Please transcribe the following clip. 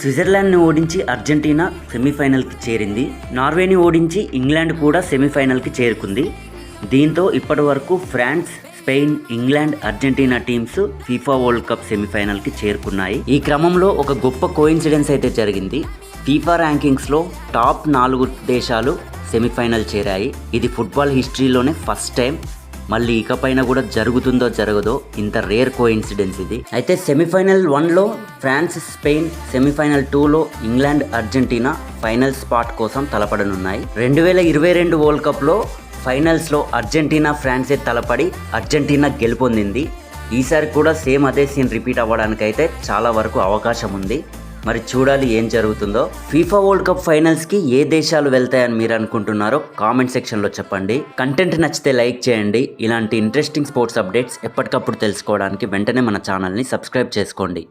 స్విట్జర్లాండ్ని ఓడించి అర్జెంటీనా సెమీఫైనల్కి చేరింది. నార్వేని ఓడించి ఇంగ్లాండ్ కూడా సెమీఫైనల్కి చేరుకుంది. దీంతో ఇప్పటి వరకు France, Spain, England, Argentina teams FIFA World Cup సెమీఫైనల్కి చేరుకున్నాయి. ఈ క్రమంలో ఒక గొప్ప కోఇన్సిడెన్స్ అయితే జరిగింది. ఫీఫా ర్యాంకింగ్స్లో టాప్ 4 దేశాలు సెమీఫైనల్ చేరాయి. ఇది ఫుట్బాల్ హిస్టరీలోనే ఫస్ట్ టైం. మళ్ళీ ఇకపైన కూడా జరుగుతుందో జరగదో, ఇంత రేర్ కోఇన్సిడెన్స్ ఇది. అయితే సెమీఫైనల్ 1లో ఫ్రాన్స్, స్పెయిన్, సెమీఫైనల్ 2లో ఇంగ్లాండ్, అర్జెంటీనా ఫైనల్ స్పాట్ కోసం తలపడనున్నాయి. 2022 వరల్డ్ కప్లో ఫైనల్స్లో అర్జెంటీనా, ఫ్రాన్సే తలపడి అర్జెంటీనా గెలుపొందింది. ఈసారి కూడా సేమ్ అదే సీన్ రిపీట్ అవ్వడానికైతే చాలా వరకు అవకాశం ఉంది. మరి చూడాలి ఏం జరుగుతుందో. ఫీఫా వరల్డ్ కప్ ఫైనల్స్కి ఏ దేశాలు వెళ్తాయని మీరు అనుకుంటున్నారో కామెంట్ సెక్షన్లో చెప్పండి. కంటెంట్ నచ్చితే లైక్ చేయండి. ఇలాంటి ఇంట్రెస్టింగ్ స్పోర్ట్స్ అప్డేట్స్ ఎప్పటికప్పుడు తెలుసుకోవడానికి వెంటనే మన ఛానల్ని సబ్స్క్రైబ్ చేసుకోండి.